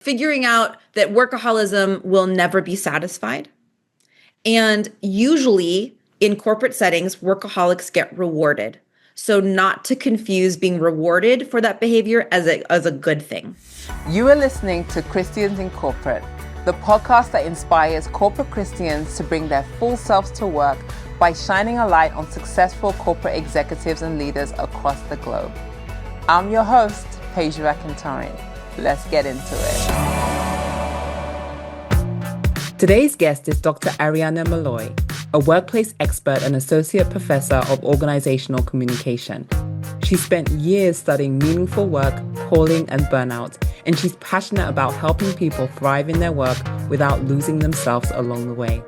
figuring out that workaholism will never be satisfied. And usually in corporate settings, workaholics get rewarded. So not to confuse being rewarded for that behavior as a good thing. You are listening to Christians in Corporate, the podcast that inspires corporate Christians to bring their full selves to work by shining a light on successful corporate executives and leaders across the globe. I'm your host, Paige Rakintari. Let's get into it. Today's guest is Dr. Arianna Molloy, a workplace expert and associate professor of organizational communication. She spent years studying meaningful work, calling, and burnout, and she's passionate about helping people thrive in their work without losing themselves along the way.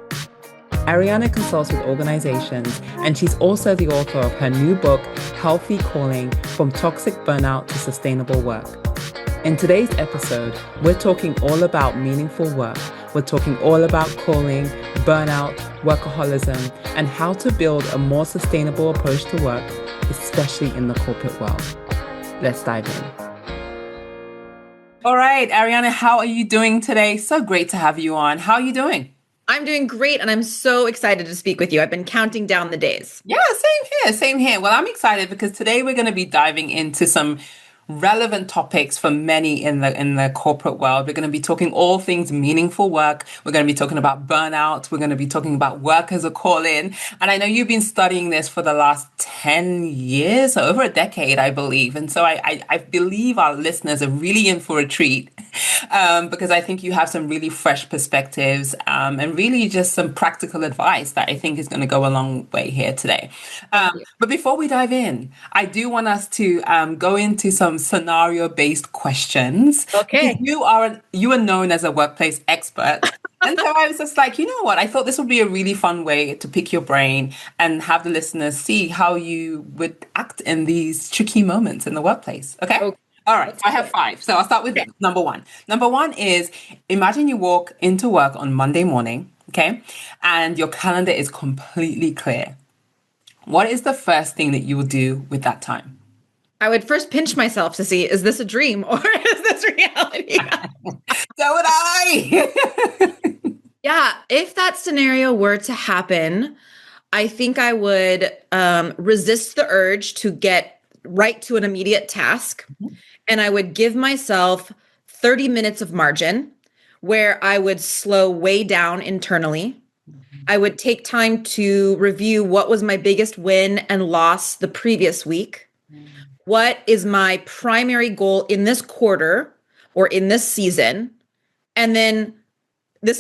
Arianna consults with organizations, and she's also the author of her new book, Healthy Calling: From Toxic Burnout to Sustainable Work. In today's episode, we're talking all about meaningful work. We're talking all about calling, burnout, workaholism, and how to build a more sustainable approach to work, especially in the corporate world. Let's dive in. All right, Arianna, how are you doing today? So great to have you on. How are you doing? I'm doing great, and I'm so excited to speak with you. I've been counting down the days. Yeah, same here. Well, I'm excited because today we're going to be diving into some relevant topics for many in the corporate world. We're going to be talking all things meaningful work. We're going to be talking about burnout. We're going to be talking about work as a call-in. And I know you've been studying this for the last 10 years, so over a decade, I believe. And so I believe our listeners are really in for a treat because I think you have some really fresh perspectives and really just some practical advice that I think is going to go a long way here today. But before we dive in, I do want us to go into some scenario-based questions. Okay. You are known as a workplace expert. And so I was just like, you know what? I thought this would be a really fun way to pick your brain and have the listeners see how you would act in these tricky moments in the workplace. Okay? All right. I have 5. So I'll start with number 1. Number 1 is, imagine you walk into work on Monday morning, okay? And your calendar is completely clear. What is the first thing that you will do with that time? I would first pinch myself to see, is this a dream or is this reality? So would I. Yeah, if that scenario were to happen, I think I would resist the urge to get right to an immediate task. Mm-hmm. And I would give myself 30 minutes of margin where I would slow way down internally. Mm-hmm. I would take time to review what was my biggest win and loss the previous week. What is my primary goal in this quarter or in this season? And then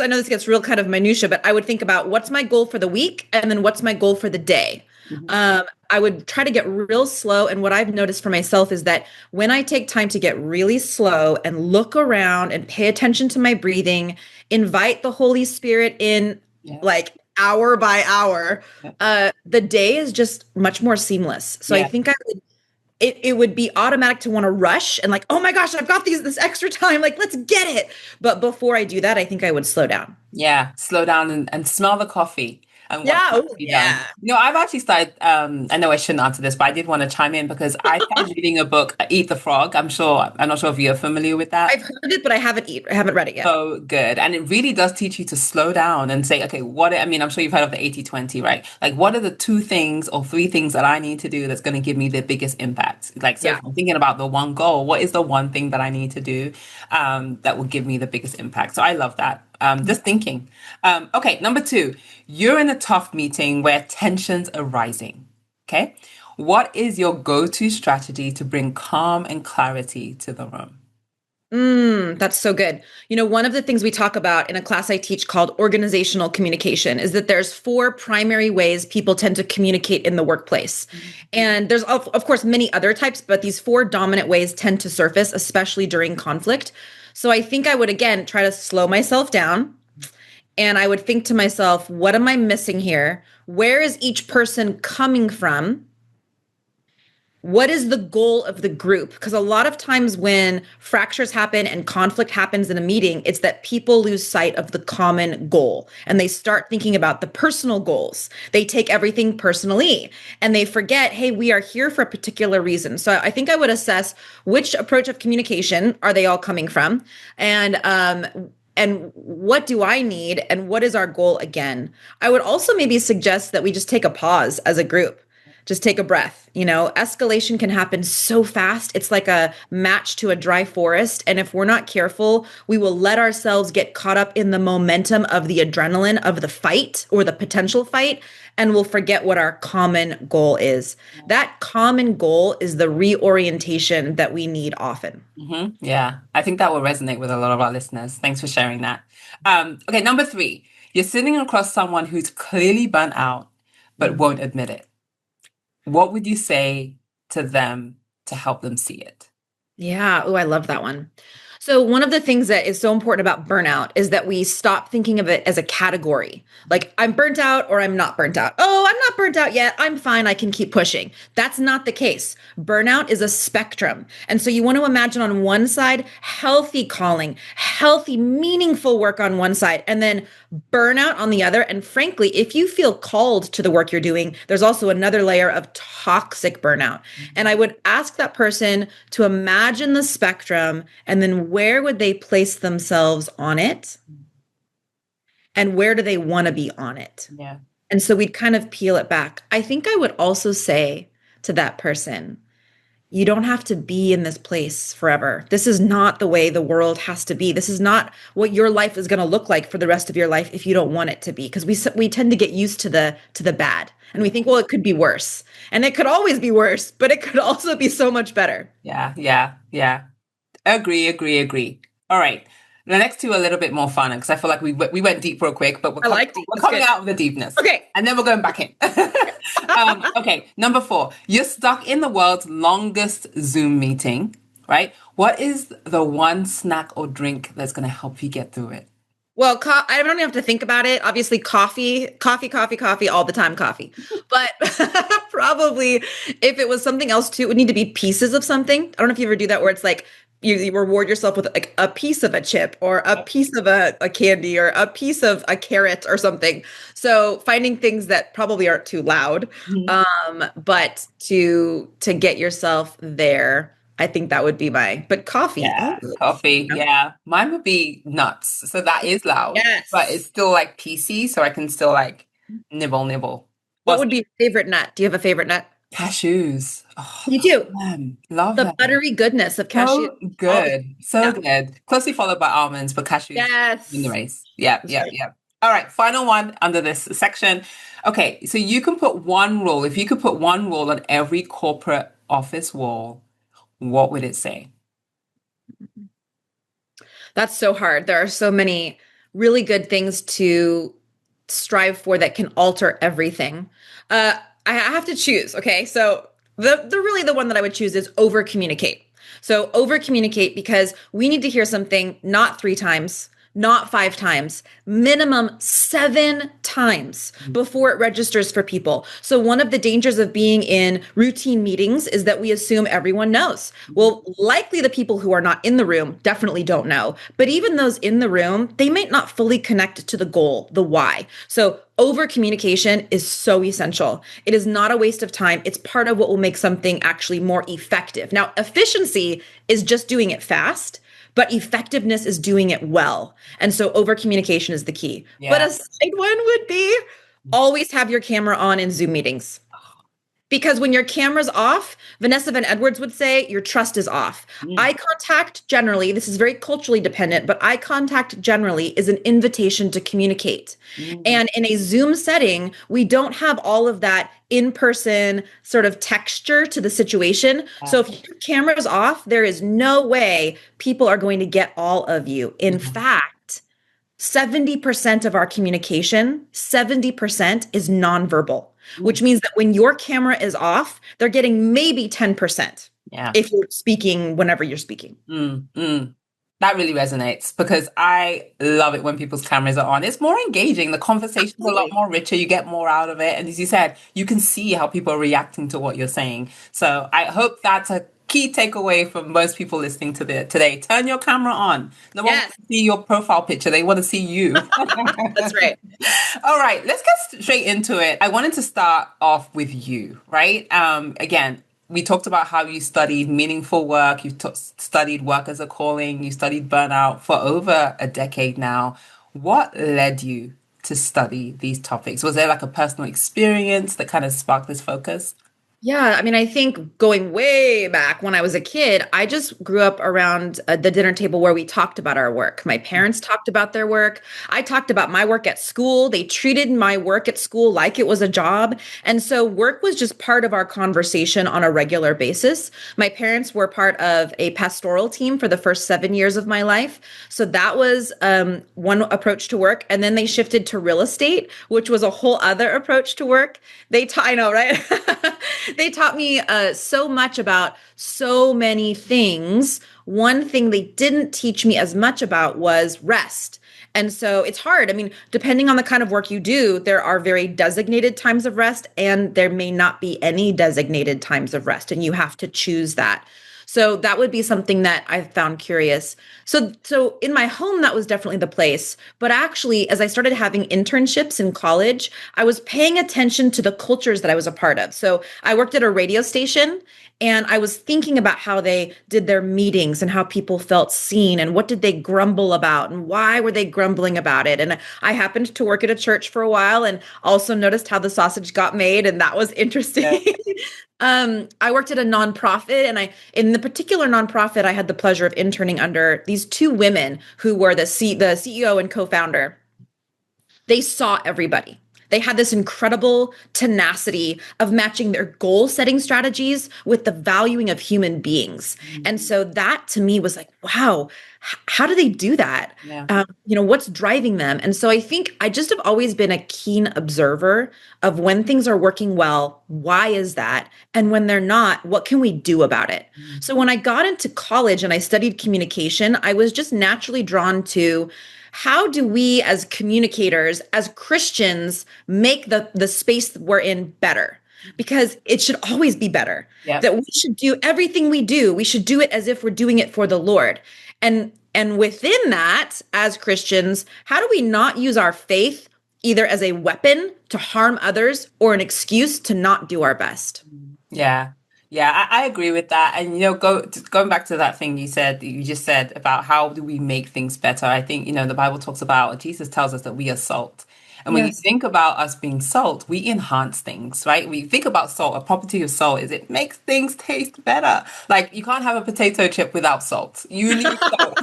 I know this gets real kind of minutia, but I would think about what's my goal for the week and then what's my goal for the day. Mm-hmm. I would try to get real slow. And what I've noticed for myself is that when I take time to get really slow and look around and pay attention to my breathing, invite the Holy Spirit in like hour by hour, the day is just much more seamless. So I think it would be automatic to want to rush and like, oh my gosh, I've got this extra time. Like, let's get it. But before I do that, I think I would slow down. Yeah. Slow down and smell the coffee. And I've actually started, I know I shouldn't answer this, but I did want to chime in because I started reading a book, Eat the Frog. I'm not sure if you're familiar with that. I've heard it, but I haven't read it yet. Oh, good. And it really does teach you to slow down and say, okay, I'm sure you've heard of the 80-20, right? Like, what are the 2 things or 3 things that I need to do that's going to give me the biggest impact? Like, so if I'm thinking about the one goal, what is the one thing that I need to do that will give me the biggest impact? So I love that. Just thinking. Okay, number 2, you're in a tough meeting where tensions are rising. Okay. What is your go-to strategy to bring calm and clarity to the room? That's so good. You know, one of the things we talk about in a class I teach called organizational communication is that there's 4 primary ways people tend to communicate in the workplace. Mm-hmm. And there's, of course, many other types, but these 4 dominant ways tend to surface, especially during conflict. So I think I would, again, try to slow myself down. And I would think to myself, what am I missing here? Where is each person coming from? What is the goal of the group? Because a lot of times when fractures happen and conflict happens in a meeting, it's that people lose sight of the common goal and they start thinking about the personal goals. They take everything personally and they forget, hey, we are here for a particular reason. So I think I would assess which approach of communication are they all coming from, and what do I need and what is our goal again? I would also maybe suggest that we just take a pause as a group. Just take a breath. Escalation can happen so fast. It's like a match to a dry forest. And if we're not careful, we will let ourselves get caught up in the momentum of the adrenaline of the fight or the potential fight, and we'll forget what our common goal is. That common goal is the reorientation that we need often. Yeah, I think that will resonate with a lot of our listeners. Thanks for sharing that. Okay, number 3, you're sitting across someone who's clearly burnt out, but won't admit it. What would you say to them to help them see it? Yeah. Oh, I love that one. So one of the things that is so important about burnout is that we stop thinking of it as a category. Like I'm burnt out or I'm not burnt out. Oh, I'm not burnt out yet. I'm fine. I can keep pushing. That's not the case. Burnout is a spectrum. And so you want to imagine on one side, healthy calling, healthy, meaningful work on one side, and then burnout on the other. And frankly, if you feel called to the work you're doing, there's also another layer of toxic burnout. And I would ask that person to imagine the spectrum and then where would they place themselves on it? And where do they want to be on it? Yeah. And so we'd kind of peel it back. I think I would also say to that person, you don't have to be in this place forever. This is not the way the world has to be. This is not what your life is going to look like for the rest of your life if you don't want it to be. Because we tend to get used to the bad, and we think, well, it could be worse, and it could always be worse, but it could also be so much better. Yeah. Agree. All right. The next 2 are a little bit more fun because I feel like we went deep real quick, but we're coming out of the deepness. Okay. And then we're going back in. Okay. Number 4, you're stuck in the world's longest Zoom meeting, right? What is the one snack or drink that's going to help you get through it? Well, I don't even have to think about it. Obviously, coffee, all the time, coffee. But probably if it was something else too, it would need to be pieces of something. I don't know if you ever do that where it's like you reward yourself with like a piece of a chip or a piece of a candy or a piece of a carrot or something. So finding things that probably aren't too loud, but to get yourself there. I think that would be but coffee. Yeah, coffee. Yeah. Mine would be nuts. So that is loud, but it's still like PC. So I can still like nibble. What would be your favorite nut? Do you have a favorite nut? Cashews. Oh, You do. love The them. buttery goodness of cashew. So good. So good. Closely followed by almonds, but cashews Yes. in the race. Yeah. All right. Final one under this section. Okay. So you can put one rule. If you could put one rule on every corporate office wall, what would it say? That's so hard. There are so many really good things to strive for that can alter everything. I have to choose. Okay. So the one that I would choose is over communicate. So over communicate because we need to hear something not 3 times, not 5 times, minimum 7 times before it registers for people. So one of the dangers of being in routine meetings is that we assume everyone knows. Well, likely the people who are not in the room definitely don't know, but even those in the room, they might not fully connect to the goal, the why. So over communication is so essential. It is not a waste of time. It's part of what will make something actually more effective. Now, efficiency is just doing it fast, but effectiveness is doing it well. And so over communication is the key. Yeah. But a side one would be always have your camera on in Zoom meetings. Because when your camera's off, Vanessa Van Edwards would say your trust is off. Eye contact generally, this is very culturally dependent, but eye contact generally is an invitation to communicate. And in a Zoom setting, we don't have all of that in-person sort of texture to the situation. So if your camera is off, there is no way people are going to get all of you. In fact, 70% of our communication, 70% is nonverbal, which means that when your camera is off, they're getting maybe 10%. Yeah. If you're speaking whenever you're speaking. That really resonates because I love it when people's cameras are on. It's more engaging. The conversation's a lot Absolutely. more richer. You get more out of it. And as you said, you can see how people are reacting to what you're saying. So I hope that's a key takeaway from most people listening to today. Turn your camera on. No one wants Yes, to see your profile picture. They want to see you. that's right. All right, let's get straight into it. I wanted to start off with you, right? Again, we talked about how you studied meaningful work, studied work as a calling, you studied burnout for over a decade now. What led you to study these topics? Was there like a personal experience that kind of sparked this focus? Yeah, I mean, I think going way back when I was a kid, I just grew up around the dinner table where we talked about our work. My parents talked about their work. I talked about my work at school. They treated my work at school like it was a job. And so work was just part of our conversation on a regular basis. My parents were part of a pastoral team for the first 7 years of my life. So that was one approach to work. And then they shifted to real estate, which was a whole other approach to work. I know, right? They taught me so much about so many things. One thing they didn't teach me as much about was rest. And so it's hard. I mean, depending on the kind of work you do, there are very designated times of rest, and there may not be any designated times of rest, and you have to choose that. So that would be something that I found curious. So in my home, that was definitely the place. But actually, as I started having internships in college, I was paying attention to the cultures that I was a part of. So I worked at a radio station, and I was thinking about how they did their meetings and how people felt seen and what did they grumble about and why were they grumbling about it. And I happened to work at a church for a while and also noticed how the sausage got made, and that was interesting. I worked at a nonprofit, and in the particular nonprofit, I had the pleasure of interning under these two women who were the CEO and co-founder. They saw everybody. They had this incredible tenacity of matching their goal setting strategies with the valuing of human beings. And so that to me was like, wow, how do they do that? Yeah. What's driving them? And so I think I just have always been a keen observer of when things are working well, why is that? And when they're not, what can we do about it? So when I got into college and I studied communication, I was just naturally drawn to how do we as communicators, as Christians, make the space we're in better? Because it should always be better. Yeah. That we should do everything we do. We should do it as if we're doing it for the Lord. And within that, as Christians, how do we not use our faith either as a weapon to harm others or an excuse to not do our best? Yeah. Yeah, I agree with that. And going back to that thing you just said about how do we make things better? I think, the Bible talks about, Jesus tells us that we are salt. And when you Yes. think about us being salt, we enhance things, right? We think about salt, a property of salt is it makes things taste better. Like you can't have a potato chip without salt. You need salt.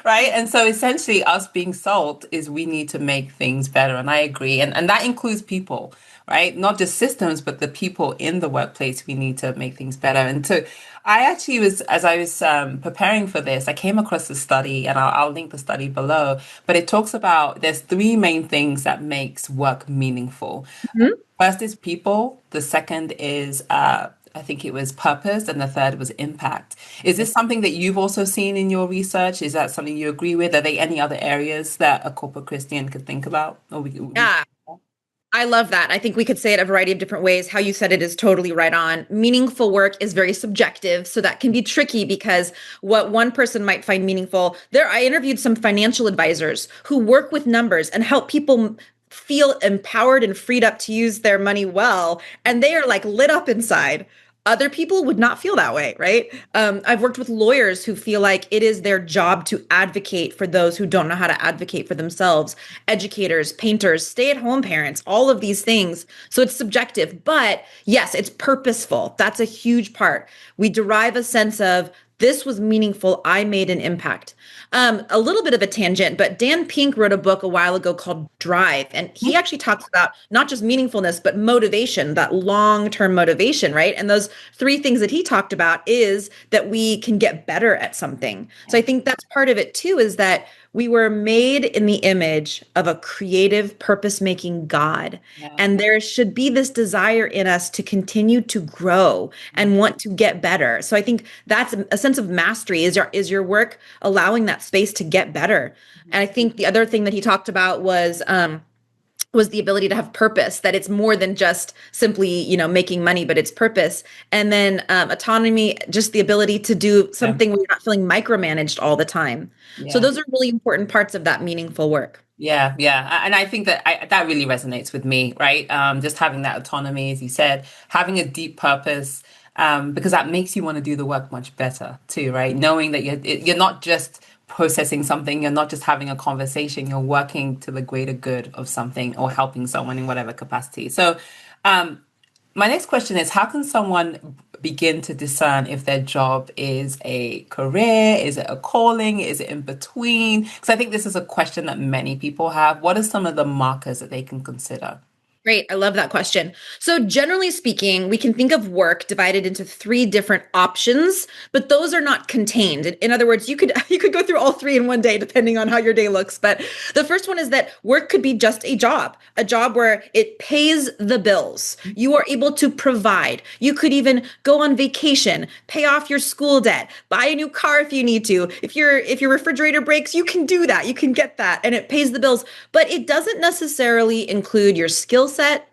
Right? And so essentially us being salt is we need to make things better. And I agree. And that includes people, right? Not just systems, but the people in the workplace, we need to make things better. And so I actually as I was preparing for this, I came across a study, and I'll link the study below, but it talks about there's three main things that makes work meaningful. Mhm. First is people. The second is, I think it was purpose, and the third was impact. Is this something that you've also seen in your research? Is that something you agree with? Are there any other areas that a corporate Christian could think about? Or we Yeah. I love that. I think we could say it a variety of different ways. How you said it is totally right on. Meaningful work is very subjective, so that can be tricky because what one person might find meaningful, I interviewed some financial advisors who work with numbers and help people feel empowered and freed up to use their money well, and they are like lit up inside. Other people would not feel that way, right? I've worked with lawyers who feel like it is their job to advocate for those who don't know how to advocate for themselves, educators, painters, stay-at-home parents, all of these things. So it's subjective, but yes, it's purposeful. That's a huge part. We derive a sense of this was meaningful. I made an impact. A little bit of a tangent, but Dan Pink wrote a book a while ago called Drive. And he actually talks about not just meaningfulness, but motivation, that long-term motivation, right? And those three things that he talked about is that we can get better at something. So I think that's part of it too, is that We were made in the image of a creative, purpose-making God. Yeah. And there should be this desire in us to continue to grow and want to get better. So I think that's a sense of mastery. Is your work allowing that space to get better? And I think the other thing that he talked about was the ability to have purpose, that it's more than just simply, making money, but it's purpose. And then autonomy, just the ability to do Yeah. something where you're not feeling micromanaged all the time. So Yeah. those are really important parts of that meaningful work. Yeah, yeah, and I think that that really resonates with me, right? Just having that autonomy, as you said, having a deep purpose, because that makes you want to do the work much better too, right? Knowing that you're not just processing something, you're not just having a conversation, you're working to the greater good of something or helping someone in whatever capacity. So, um, my next question is, how can someone begin to discern if their job is a career? Is it a calling? Is it in between? Because I think this is a question that many people have. What are some of the markers that they can consider? Great. I love that question. So, generally speaking, we can think of work divided into three different options, but those are not contained. In other words, you could you could go through all three in one day depending on how your day looks. But the first one is that work could be just a job where it pays the bills. You are able to provide. You could even go on vacation, pay off your school debt, buy a new car if you need to. If your refrigerator breaks, you can do that. You can get that and it pays the bills, but it doesn't necessarily include your skill set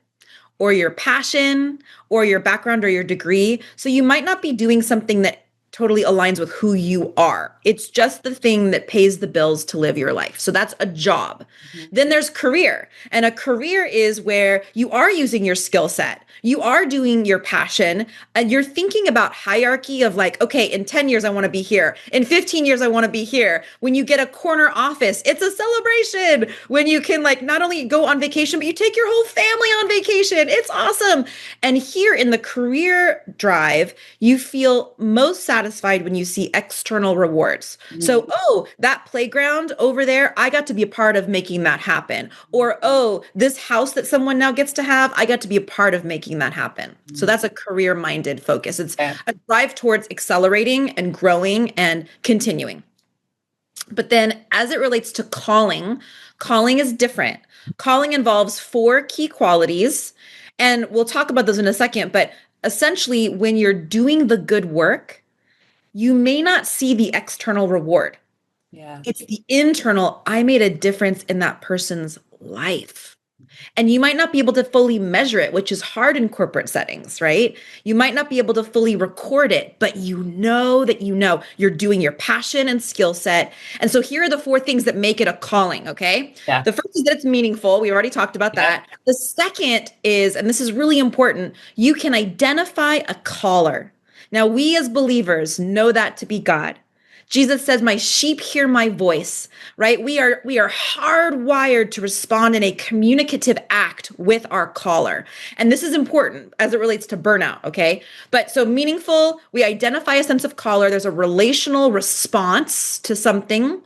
or your passion or your background or your degree. So you might not be doing something that totally aligns with who you are. It's just the thing that pays the bills to live your life. So that's a job. Then there's career. And a career is where you are using your skill set. You are doing your passion and you're thinking about hierarchy of like, okay, in 10 years, I want to be here. In 15 years, I want to be here. When you get a corner office, it's a celebration. When you can like not only go on vacation, but you take your whole family on vacation. It's awesome. And here in the career drive, you feel most satisfied when you see external rewards. So, oh, that playground over there, I got to be a part of making that happen. Or, oh, this house that someone now gets to have, I got to be a part of making that happen. So that's a career minded focus. It's Yeah. a drive towards accelerating and growing and continuing. But then as it relates to calling, calling is different. Calling involves four key qualities, and we'll talk about those in a second. But essentially, when you're doing the good work, you may not see the external reward. Yeah. It's the internal, I made a difference in that person's life. And you might not be able to fully measure it, which is hard in corporate settings, right? You might not be able to fully record it, but you know that you're doing your passion and skill set. And so here are the four things that make it a calling, okay? Yeah. The first is that it's meaningful. We already talked about Yeah. that. The second is, and this is really important, you can identify a caller. Now, we as believers know that to be God. Jesus says, "My sheep hear my voice," right? We are hardwired to respond in a communicative act with our caller. And this is important as it relates to burnout, okay? But so meaningful, we identify a sense of caller. There's a relational response to something.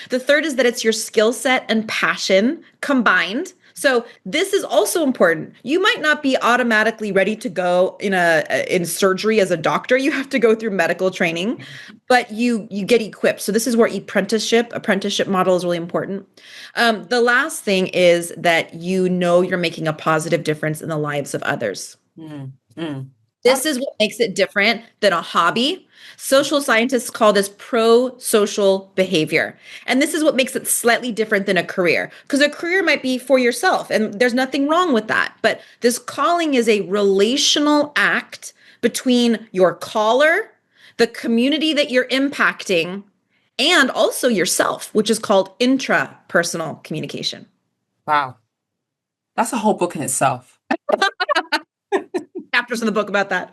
The third is that it's your skill set and passion combined. So this is also important. You might not be automatically ready to go in surgery as a doctor. You have to go through medical training, but you get equipped. So this is where apprenticeship model is really important. The last thing is that you're making a positive difference in the lives of others. Mm, mm. This is what makes it different than a hobby. Social scientists call this pro-social behavior. And this is what makes it slightly different than a career, because a career might be for yourself, and there's nothing wrong with that. But this calling is a relational act between your caller, the community that you're impacting, and also yourself, which is called intrapersonal communication. Wow. That's a whole book in itself. Chapters in the book about that.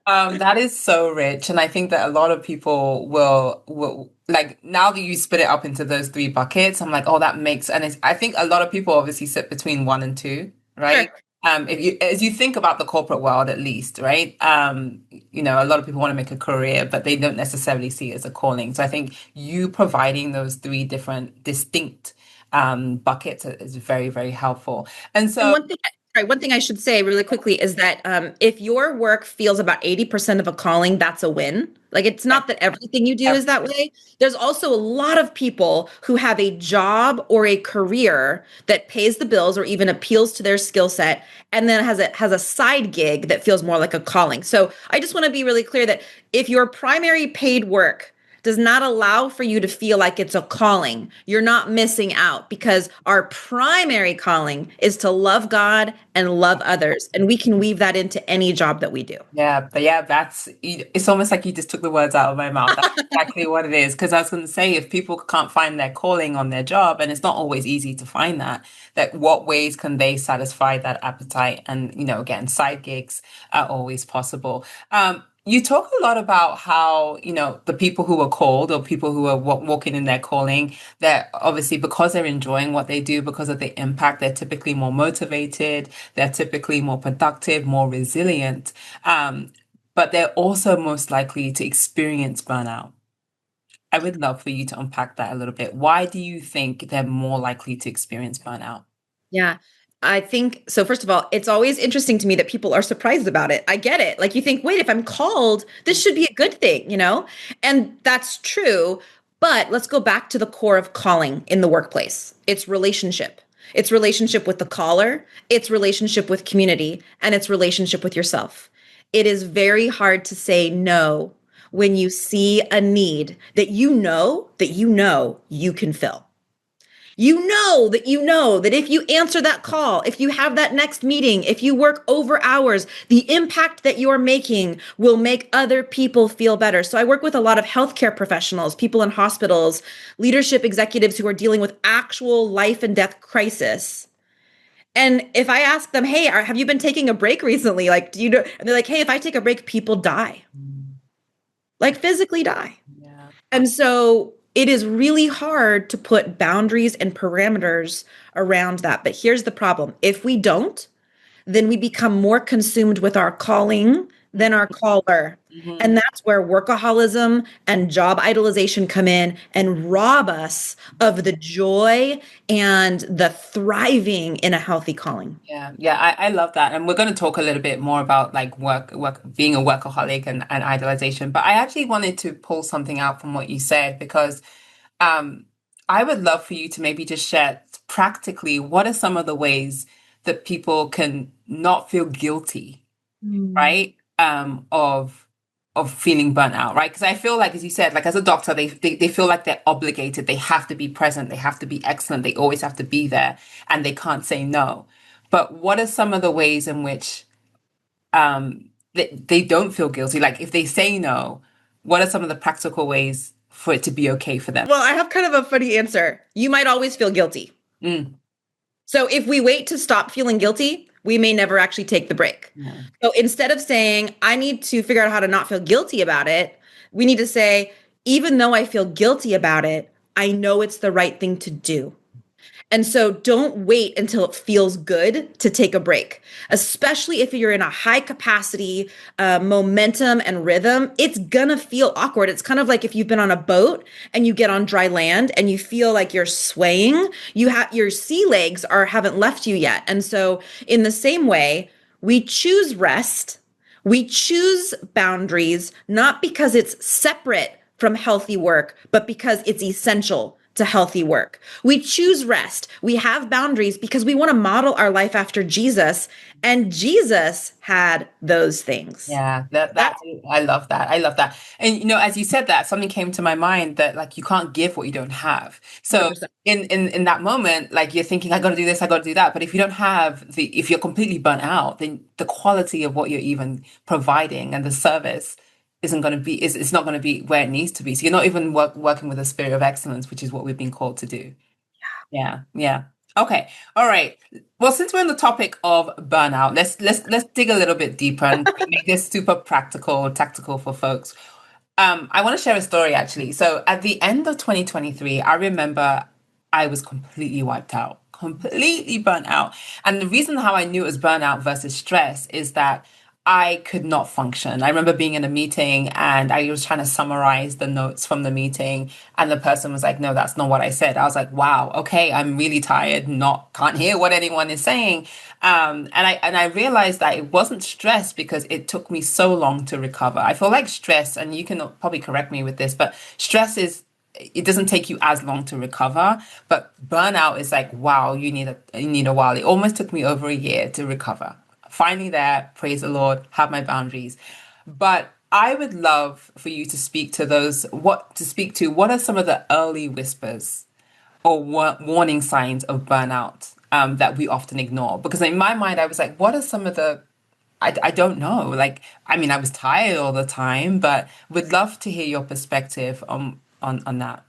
That is so rich, and I think that a lot of people will like, now that you split it up into those three buckets, I'm like, oh, that makes, and I think a lot of people obviously sit between one and two, right? Sure. If you, as you think about the corporate world, at least, right? A lot of people want to make a career, but they don't necessarily see it as a calling. So I think you providing those three different distinct buckets is very, very helpful. And And so, one thing I should say really quickly is that if your work feels about 80% of a calling, that's a win. Like, it's not that everything you do is that way. There's also a lot of people who have a job or a career that pays the bills or even appeals to their skill set, and then has a side gig that feels more like a calling. So I just want to be really clear that if your primary paid work does not allow for you to feel like it's a calling, you're not missing out, because our primary calling is to love God and love others. And we can weave that into any job that we do. Yeah, but yeah, it's almost like you just took the words out of my mouth. That's exactly what it is. Because I was going to say, if people can't find their calling on their job, and it's not always easy to find that what ways can they satisfy that appetite? And, again, side gigs are always possible. You talk a lot about how, the people who are called, or people who are walking in their calling, that obviously, because they're enjoying what they do, because of the impact, they're typically more motivated, they're typically more productive, more resilient. But they're also most likely to experience burnout. I would love for you to unpack that a little bit. Why do you think they're more likely to experience burnout? Yeah. I think so. First of all, it's always interesting to me that people are surprised about it. I get it. Like, you think, wait, if I'm called, this should be a good thing? And that's true. But let's go back to the core of calling in the workplace. It's relationship. It's relationship with the caller, it's relationship with community, and it's relationship with yourself. It is very hard to say no when you see a need that you can fill. You know that if you answer that call, if you have that next meeting, if you work over hours, the impact that you're making will make other people feel better. So I work with a lot of healthcare professionals, people in hospitals, leadership executives who are dealing with actual life and death crisis. And if I ask them, hey, have you been taking a break recently? Like, do you know? And they're like, hey, if I take a break, people die, like physically die. Yeah. And so it is really hard to put boundaries and parameters around that. But here's the problem. If we don't, then we become more consumed with our calling than our caller. Mhm. And that's where workaholism and job idolization come in and rob us of the joy and the thriving in a healthy calling. Yeah, yeah, I love that. And we're going to talk a little bit more about like being a workaholic and idolization. But I actually wanted to pull something out from what you said, because um, I would love for you to maybe just share practically what are some of the ways that people can not feel guilty, Mm. right? Of feeling burnt out, right? Because I feel like, as you said, like as a doctor, they feel like they're obligated. They have to be present. They have to be excellent. They always have to be there, and they can't say no. But what are some of the ways in which they don't feel guilty? Like if they say no, what are some of the practical ways for it to be okay for them? Well, I have kind of a funny answer. You might always feel guilty. Mm, So if we wait to stop feeling guilty, we may never actually take the break. yeah. So instead of saying, I need to figure out how to not feel guilty about it, we need to say, even though I feel guilty about it, I know it's the right thing to do. And so don't wait until it feels good to take a break, especially if you're in a high capacity momentum and rhythm. It's gonna feel awkward. It's kind of like if you've been on a boat and you get on dry land and you feel like you're swaying, you have your sea legs haven't left you yet. And so in the same way, we choose rest, we choose boundaries, not because it's separate from healthy work, but because it's essential to healthy work. We choose rest. We have boundaries because we want to model our life after Jesus, and Jesus had those things. Yeah, that I love that. I love that. And as you said that, something came to my mind that like you can't give what you don't have. So 100%. in that moment, like you're thinking, I got to do this, I got to do that. But if you don't have if you're completely burnt out, then the quality of what you're even providing and the service isn't going to be it's not going to be where it needs to be. So you're not even working with a spirit of excellence, which is what we've been called to do. Yeah, yeah. Okay. All right. Well, since we're on the topic of burnout, let's dig a little bit deeper and make this super practical, tactical for folks. I want to share a story actually. So at the end of 2023, I remember I was completely wiped out, completely burnt out. And the reason how I knew it was burnout versus stress is that I could not function. I remember being in a meeting and I was trying to summarize the notes from the meeting, and the person was like, "No, that's not what I said." I was like, "Wow, okay, I'm really tired, not can't hear what anyone is saying." And I realized that it wasn't stress because it took me so long to recover. I feel like stress, and you can probably correct me with this, but stress is it doesn't take you as long to recover, but burnout is like, wow, you need a while. It almost took me over a year to recover. Finally there, praise the Lord, have my boundaries. But I would love for you to speak to what are some of the early whispers or warning signs of burnout that we often ignore? Because in my mind, I was like, what are some of I don't know. Like, I mean, I was tired all the time, but would love to hear your perspective on that.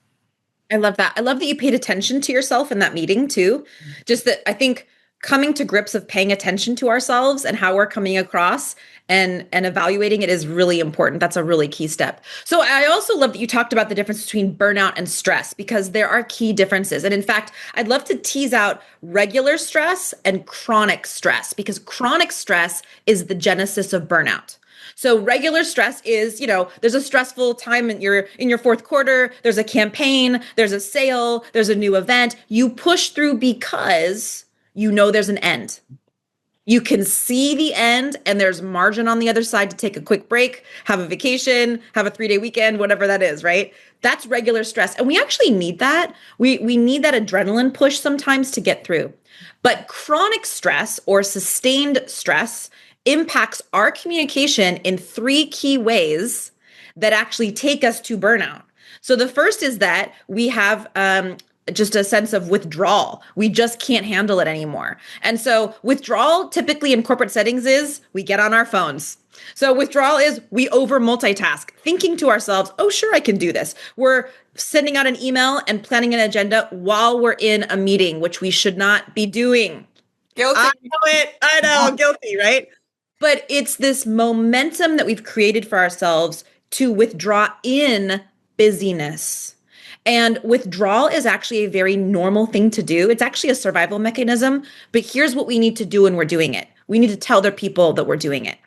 I love that. I love that you paid attention to yourself in that meeting too. Just that I think coming to grips of paying attention to ourselves and how we're coming across and evaluating it is really important. That's a really key step. So I also love that you talked about the difference between burnout and stress because there are key differences. And in fact, I'd love to tease out regular stress and chronic stress because chronic stress is the genesis of burnout. So regular stress is, there's a stressful time in your fourth quarter, there's a campaign, there's a sale, there's a new event. You push through because you know there's an end. You can see the end and there's margin on the other side to take a quick break, have a vacation, have a 3-day weekend, whatever that is, right? That's regular stress. And we actually need that. We need that adrenaline push sometimes to get through. But chronic stress or sustained stress impacts our communication in three key ways that actually take us to burnout. So the first is that we have just a sense of withdrawal. We just can't handle it anymore. And so withdrawal typically in corporate settings is we get on our phones. So withdrawal is we over multitask, thinking to ourselves, oh, sure, I can do this. We're sending out an email and planning an agenda while we're in a meeting, which we should not be doing. Guilty. I know it. I know, guilty, right? But it's this momentum that we've created for ourselves to withdraw in busyness. And withdrawal is actually a very normal thing to do. It's actually a survival mechanism. But here's what we need to do when we're doing it. We need to tell other people that we're doing it.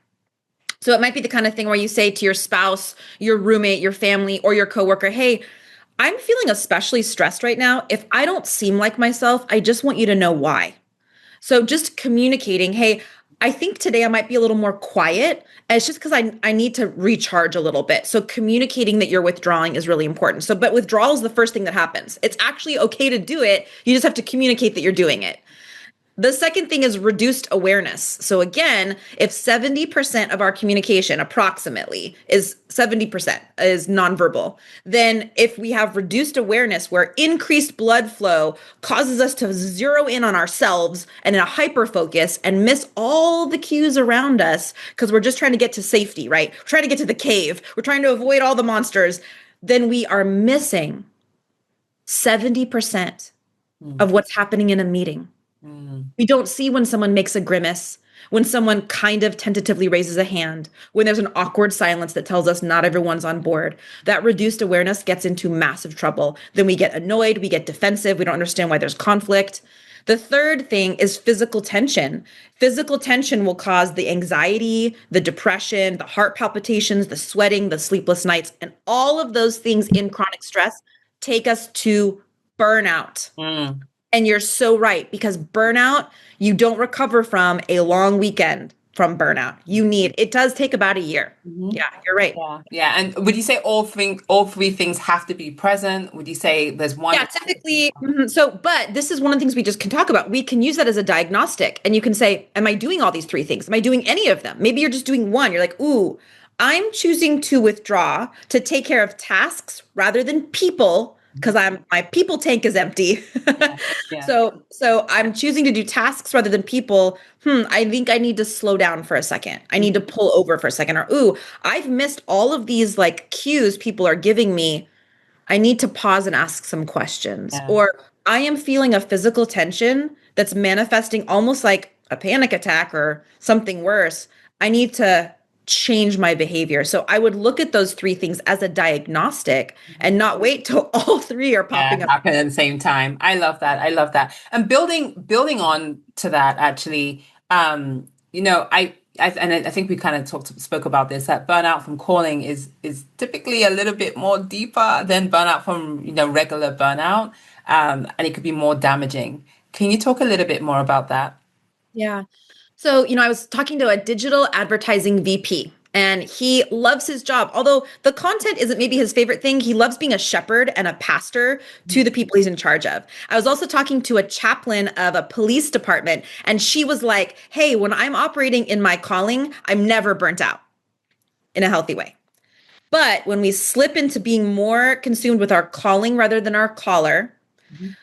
So it might be the kind of thing where you say to your spouse, your roommate, your family, or your coworker, hey, I'm feeling especially stressed right now. If I don't seem like myself, I just want you to know why. So just communicating, hey, I think today I might be a little more quiet. And it's just because I need to recharge a little bit. So communicating that you're withdrawing is really important. So, but withdrawal is the first thing that happens. It's actually okay to do it. You just have to communicate that you're doing it. The second thing is reduced awareness. So again, if 70% of our communication approximately is 70% is nonverbal, then if we have reduced awareness where increased blood flow causes us to zero in on ourselves and in a hyper focus and miss all the cues around us because we're just trying to get to safety, right? We're trying to get to the cave. We're trying to avoid all the monsters. Then we are missing 70% of what's happening in a meeting. We don't see when someone makes a grimace, when someone kind of tentatively raises a hand, when there's an awkward silence that tells us not everyone's on board. That reduced awareness gets into massive trouble. Then we get annoyed, we get defensive, we don't understand why there's conflict. The third thing is physical tension. Physical tension will cause the anxiety, the depression, the heart palpitations, the sweating, the sleepless nights, and all of those things in chronic stress take us to burnout. And you're so right, because burnout, you don't recover from a long weekend from burnout. It does take about a year. Yeah, you're right. Yeah. And would you say all three things have to be present? Would you say there's one? Yeah, typically. But this is one of the things we just can talk about. We can use that as a diagnostic and you can say, am I doing all these three things? Am I doing any of them? Maybe you're just doing one. You're like, ooh, I'm choosing to withdraw to take care of tasks rather than people because my people tank is empty. Yeah. So I'm choosing to do tasks rather than people. I think I need to slow down for a second. I need to pull over for a second. Or, ooh, I've missed all of these like cues people are giving me. I need to pause and ask some questions. Yeah. Or I am feeling a physical tension that's manifesting almost like a panic attack or something worse. I need to change my behavior. So I would look at those three things as a diagnostic and not wait till all three are popping up at the same time. I love that. And building on to that, actually, I think we kind of spoke about this, that burnout from calling is typically a little bit more deeper than burnout from, regular burnout. And it could be more damaging. Can you talk a little bit more about that? Yeah. So, I was talking to a digital advertising VP and he loves his job. Although the content isn't maybe his favorite thing, he loves being a shepherd and a pastor to the people he's in charge of. I was also talking to a chaplain of a police department, and she was like, hey, when I'm operating in my calling, I'm never burnt out in a healthy way. But when we slip into being more consumed with our calling rather than our caller, Mhm.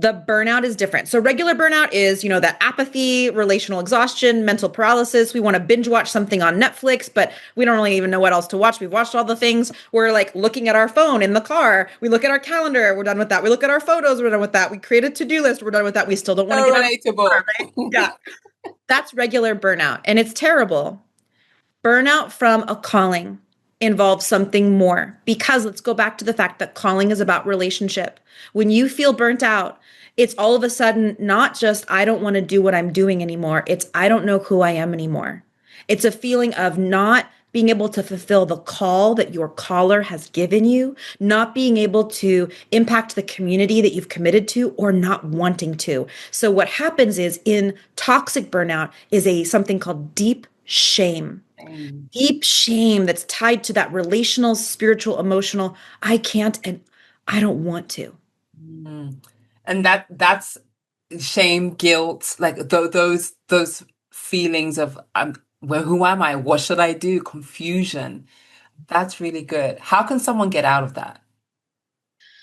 the burnout is different. So regular burnout is, that apathy, relational exhaustion, mental paralysis. We want to binge watch something on Netflix, but we don't really even know what else to watch. We've watched all the things. We're like looking at our phone in the car. We look at our calendar. We're done with that. We look at our photos. We're done with that. We create a to-do list. We're done with that. We still don't want to So get out of the car, relatable. right? Yeah. That's regular burnout. And it's terrible. Burnout from a calling involves something more, because let's go back to the fact that calling is about relationship. When you feel burnt out, it's all of a sudden not just, I don't want to do what I'm doing anymore. It's, I don't know who I am anymore. It's a feeling of not being able to fulfill the call that your caller has given you, not being able to impact the community that you've committed to, or not wanting to. So what happens is, in toxic burnout is a something called deep shame. Mm. Deep shame that's tied to that relational, spiritual, emotional, I can't and I don't want to. Mm. And that's shame, guilt, like those feelings of well, who am I? What should I do? Confusion. That's really good. How can someone get out of that?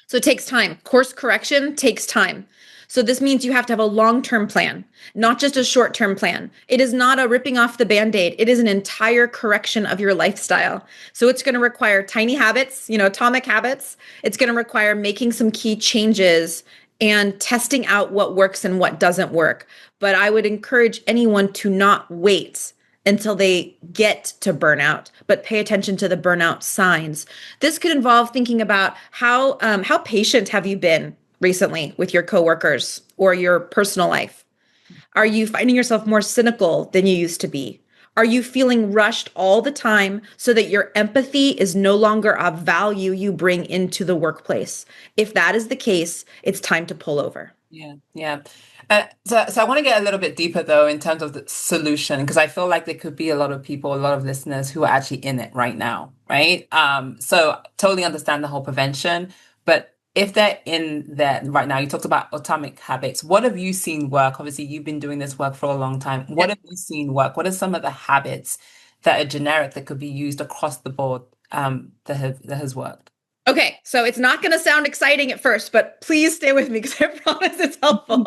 So it takes time. Course correction takes time. So this means you have to have a long-term plan, not just a short-term plan. It is not a ripping off the band-aid. It is an entire correction of your lifestyle. So it's going to require tiny habits, atomic habits. It's going to require making some key changes and testing out what works and what doesn't work. But I would encourage anyone to not wait until they get to burnout, but pay attention to the burnout signs. This could involve thinking about how patient have you been recently with your coworkers or your personal life? Are you finding yourself more cynical than you used to be? Are you feeling rushed all the time so that your empathy is no longer a value you bring into the workplace? If that is the case, it's time to pull over. Yeah, yeah. So I want to get a little bit deeper though in terms of the solution, because I feel like there could be a lot of people, a lot of listeners who are actually in it right now, right? So totally understand the whole prevention, but if they're in there right now, you talked about atomic habits. What have you seen work? Obviously, you've been doing this work for a long time. What have you seen work? What are some of the habits that are generic that could be used across the board that has worked? Okay, so it's not going to sound exciting at first, but please stay with me because I promise it's helpful.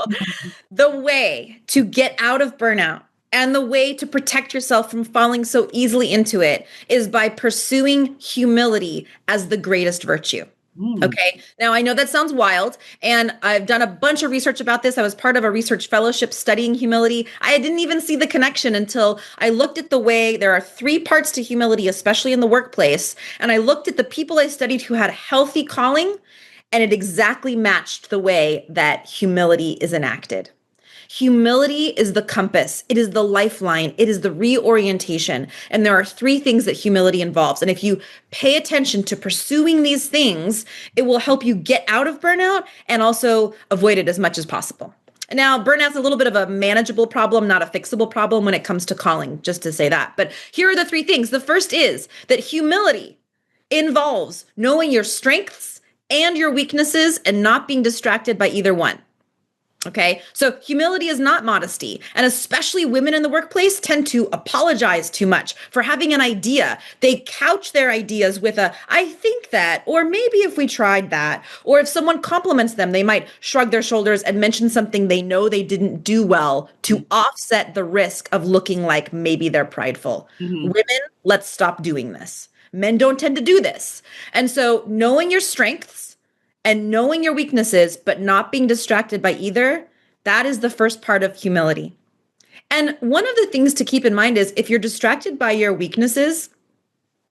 The way to get out of burnout and the way to protect yourself from falling so easily into it is by pursuing humility as the greatest virtue. Mm. Okay. Now, I know that sounds wild, and I've done a bunch of research about this. I was part of a research fellowship studying humility. I didn't even see the connection until I looked at the way there are three parts to humility, especially in the workplace. And I looked at the people I studied who had a healthy calling, and it exactly matched the way that humility is enacted. Humility is the compass. It is the lifeline. It is the reorientation. And there are three things that humility involves. And if you pay attention to pursuing these things, it will help you get out of burnout and also avoid it as much as possible. Now, burnout's a little bit of a manageable problem, not a fixable problem when it comes to calling, just to say that. But here are the three things. The first is that humility involves knowing your strengths and your weaknesses and not being distracted by either one. Okay, so humility is not modesty. And especially women in the workplace tend to apologize too much for having an idea. They couch their ideas with I think that, or maybe if we tried that. Or if someone compliments them, they might shrug their shoulders and mention something they know they didn't do well to offset the risk of looking like maybe they're prideful. Mhm. Women, let's stop doing this. Men don't tend to do this. And so knowing your strengths and knowing your weaknesses, but not being distracted by either, that is the first part of humility. And one of the things to keep in mind is if you're distracted by your weaknesses,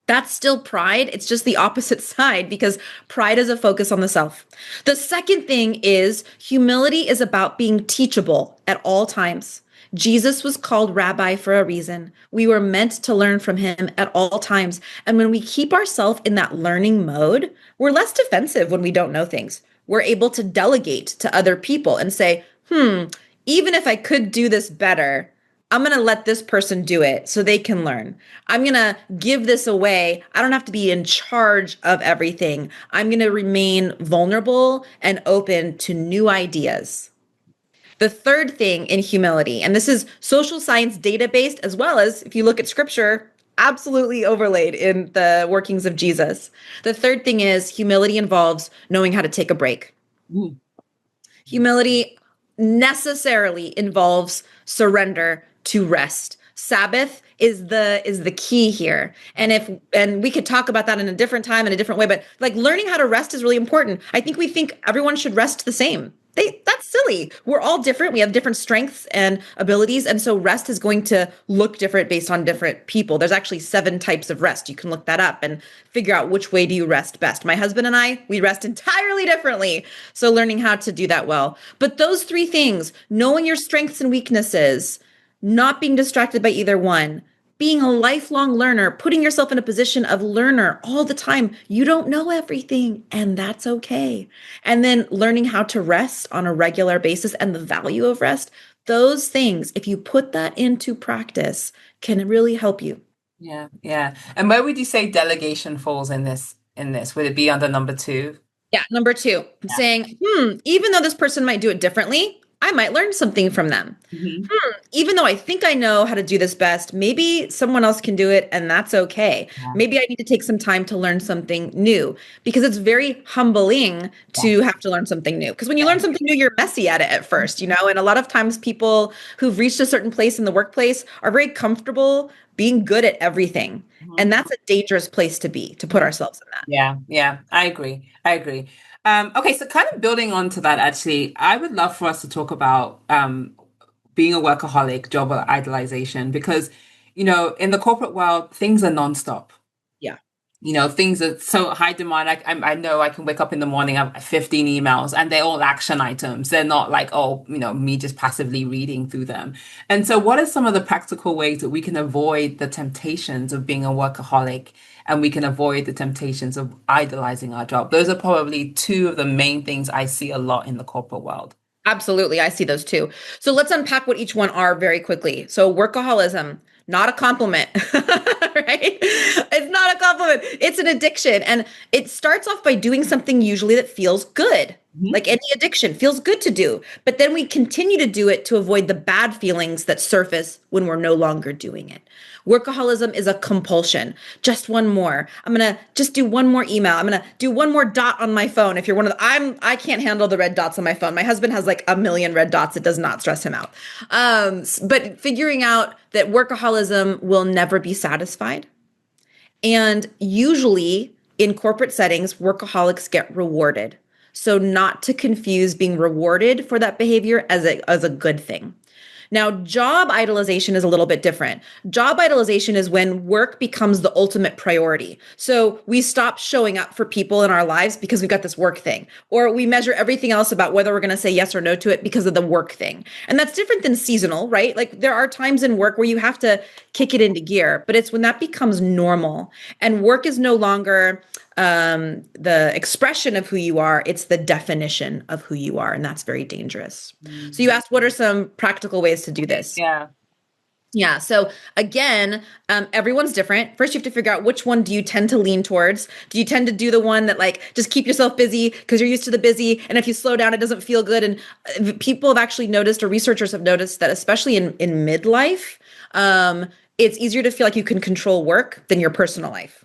That's still pride. It's just the opposite side because pride is a focus on the self. The second thing is humility is about being teachable at all times. Jesus was called rabbi for a reason. We were meant to learn from him at all times. And when we keep ourselves in that learning mode, we're less defensive when we don't know things. We're able to delegate to other people and say, even if I could do this better, I'm going to let this person do it so they can learn. I'm going to give this away. I don't have to be in charge of everything. I'm going to remain vulnerable and open to new ideas. The third thing in humility, and this is social science data based, as well as if you look at scripture, absolutely overlaid in the workings of Jesus. The third thing is humility involves knowing how to take a break. Humility necessarily involves surrender to rest. Sabbath is the key here. And we could talk about that in a different time in a different way, but like learning how to rest is really important. I think we think everyone should rest the same. That's silly. We're all different. We have different strengths and abilities. And so rest is going to look different based on different people. There's actually 7 types of rest. You can look that up and figure out which way do you rest best. My husband and I, we rest entirely differently. So learning how to do that well. But those 3 things, knowing your strengths and weaknesses, not being distracted by either one, being a lifelong learner, putting yourself in a position of learner all the time. You don't know everything, and that's okay. And then learning how to rest on a regular basis and the value of rest. Those things, if you put that into practice, can really help you. Yeah, yeah. And where would you say delegation falls in this? Would it be under number 2? Yeah, number 2, saying, even though this person might do it differently, I might learn something from them. Even though I think I know how to do this best, maybe someone else can do it, and that's okay. Maybe I need to take some time to learn something new, because it's very humbling to have to learn something new. Because when you learn something new, you're messy at it at first, and a lot of times people who've reached a certain place in the workplace are very comfortable being good at everything. And that's a dangerous place to be, to put ourselves in that. Yeah, I agree. Okay, so kind of building on to that, actually, I would love for us to talk about being a workaholic, job idolization, because, in the corporate world, things are nonstop. Yeah. Things are so high demand. I know I can wake up in the morning, I have 15 emails, and they're all action items. They're not like, me just passively reading through them. And so what are some of the practical ways that we can avoid the temptations of being a workaholic, and we can avoid the temptations of idolizing our job? Those are probably 2 of the main things I see a lot in the corporate world. Absolutely. I see those too. So let's unpack what each one are very quickly. So workaholism, not a compliment, right? It's not a compliment. It's an addiction. And it starts off by doing something usually that feels good. Like any addiction feels good to do, but then we continue to do it to avoid the bad feelings that surface when we're no longer doing it. Workaholism is a compulsion. Just one more. I'm going to just do one more email. I'm going to do one more dot on my phone. If you're one of I can't handle the red dots on my phone. My husband has like 1 million red dots. It does not stress him out. But figuring out that workaholism will never be satisfied. And usually in corporate settings, workaholics get rewarded. So not to confuse being rewarded for that behavior as a good thing. Now, job idolization is a little bit different. Job idolization is when work becomes the ultimate priority. So we stop showing up for people in our lives because we've got this work thing, or we measure everything else about whether we're going to say yes or no to it because of the work thing. And that's different than seasonal, right? Like there are times in work where you have to kick it into gear, but it's when that becomes normal and work is no longer the expression of who you are, it's the definition of who you are. And that's very dangerous. So you asked, what are some practical ways to do this? Yeah. So again, everyone's different. First, you have to figure out which one do you tend to lean towards. Do you tend to do the one that like, just keep yourself busy because you're used to the busy. And if you slow down, it doesn't feel good. And people have actually noticed, or researchers have noticed that especially in midlife, it's easier to feel like you can control work than your personal life.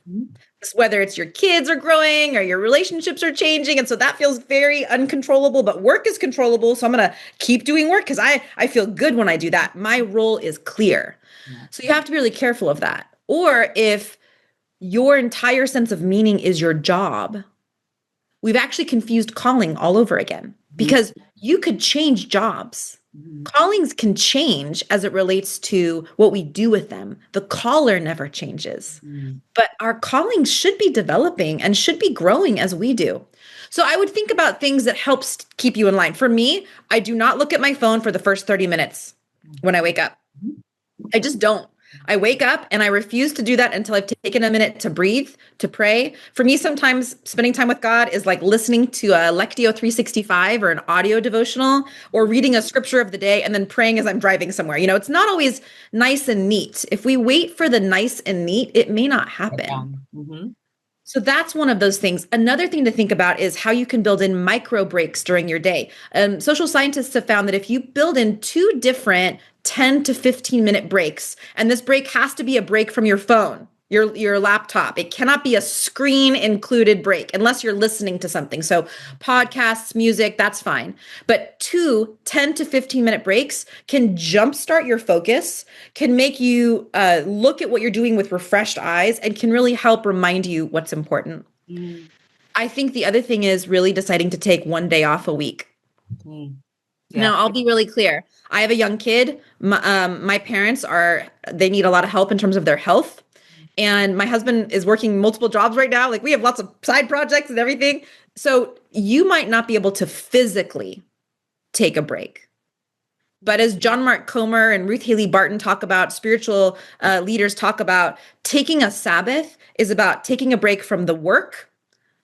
Whether it's your kids are growing or your relationships are changing. And so that feels very uncontrollable, but work is controllable. So I'm going to keep doing work because I feel good when I do that. My role is clear. So you have to be really careful of that. Or if your entire sense of meaning is your job, we've actually confused calling all over again because you could change jobs Mhm. Callings can change as it relates to what we do with them. The caller never changes, Mhm. but our callings should be developing and should be growing as we do. So I would think about things that helps keep you in line. For me, I do not look at my phone for the first 30 minutes when I wake up. I just don't. I wake up and I refuse to do that until I've taken a minute to breathe, to pray. For me, sometimes spending time with God is like listening to a Lectio 365 or an audio devotional or reading a scripture of the day and then praying as I'm driving somewhere. You know, it's not always nice and neat. If we wait for the nice and neat, it may not happen. Mhm. So that's one of those things. Another thing to think about is how you can build in micro breaks during your day. Social scientists have found that if you build in two different 10 to 15-minute breaks, and this break has to be a break from your phone, your laptop. It cannot be a screen included break unless you're listening to something. So podcasts, music, that's fine. But two 10 to 15-minute breaks can jumpstart your focus, can make you look at what you're doing with refreshed eyes, and can really help remind you what's important. Mm. I think the other thing is really deciding to take one day off a week. Mm. Yeah. Now, I'll be really clear. I have a young kid. My parents they need a lot of help in terms of their health. And my husband is working multiple jobs right now. Like we have lots of side projects and everything. So you might not be able to physically take a break. But as John Mark Comer and Ruth Haley Barton talk about, spiritual leaders talk about, taking a Sabbath is about taking a break from the work,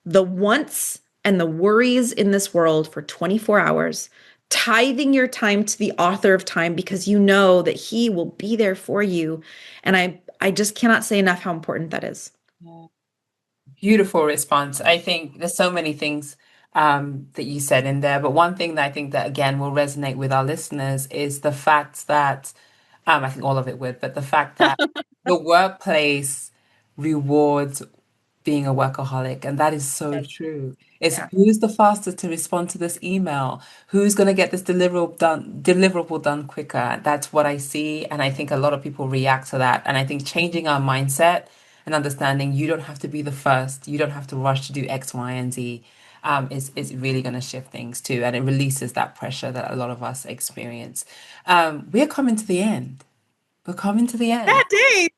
the wants, and the worries in this world for 24 hours, tithing your time to the author of time because you know that he will be there for you. And I just cannot say enough how important that is. Yeah. Beautiful response. I think there's so many things that you said in there, but one thing that I think that again will resonate with our listeners is the fact that I think all of it would, but the fact that the workplace rewards being a workaholic, and that is so true. It's Yeah. who's the fastest to respond to this email, who's going to get this deliverable done quicker. That's what I see, and I think a lot of people react to that. And I think changing our mindset and understanding you don't have to be the first, you don't have to rush to do X, Y, and Z. Is really going to shift things too, and it releases that pressure that a lot of us experience. We're coming to the end. We're coming to the end. That day.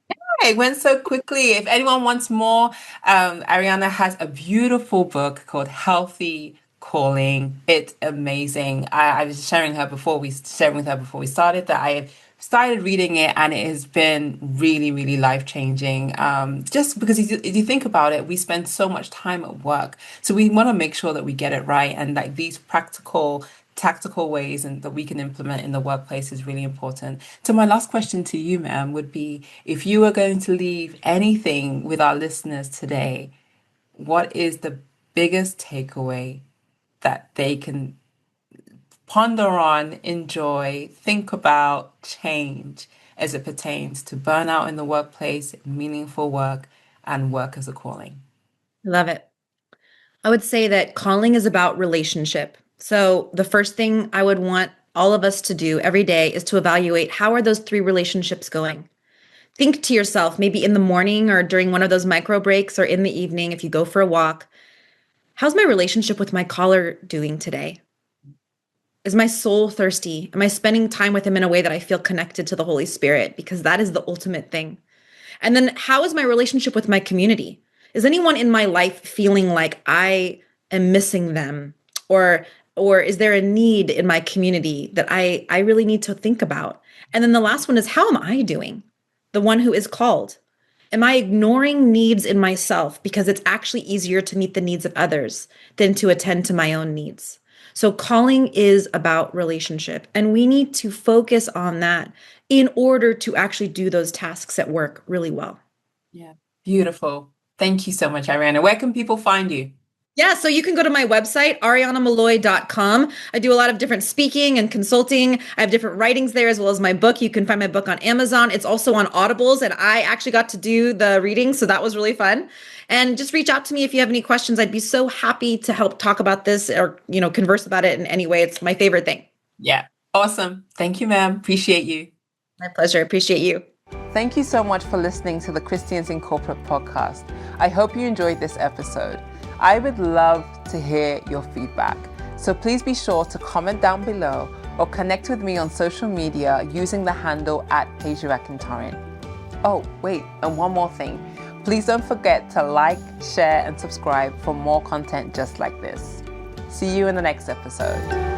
It went so quickly. If anyone wants more, Arianna has a beautiful book called Healthy Calling. It's amazing. I was sharing with her before we started that I have started reading it and it has been really, really life changing. Just because if you think about it, we spend so much time at work, so we want to make sure that we get it right, and like these practical tactical ways and that we can implement in the workplace is really important. So my last question to you, ma'am, would be if you were going to leave anything with our listeners today, what is the biggest takeaway that they can ponder on, enjoy, think about, change as it pertains to burnout in the workplace, meaningful work, and work as a calling? Love it. I would say that calling is about relationship. So the first thing I would want all of us to do every day is to evaluate how are those three relationships going? Think to yourself, maybe in the morning or during one of those micro breaks or in the evening, if you go for a walk, how's my relationship with my caller doing today? Is my soul thirsty? Am I spending time with him in a way that I feel connected to the Holy Spirit? Because that is the ultimate thing. And then how is my relationship with my community? Is anyone in my life feeling like I am missing them? Or is there a need in my community that I really need to think about? And then the last one is how am I doing? The one who is called. Am I ignoring needs in myself because it's actually easier to meet the needs of others than to attend to my own needs? So calling is about relationship, and we need to focus on that in order to actually do those tasks at work really well. Yeah. Beautiful. Thank you so much, Arianna. Where can people find you? Yeah, so you can go to my website, ariannamolloy.com. I do a lot of different speaking and consulting. I have different writings there as well as my book. You can find my book on Amazon. It's also on Audibles, and I actually got to do the reading, so that was really fun. And just reach out to me if you have any questions. I'd be so happy to help talk about this or, converse about it in any way. It's my favorite thing. Yeah. Awesome. Thank you, ma'am. Appreciate you. My pleasure. Appreciate you. Thank you so much for listening to the Christians in Corporate podcast. I hope you enjoyed this episode. I would love to hear your feedback. So please be sure to comment down below or connect with me on social media using the handle @PageRakinTarian. Oh, wait, and one more thing. Please don't forget to like, share, and subscribe for more content just like this. See you in the next episode.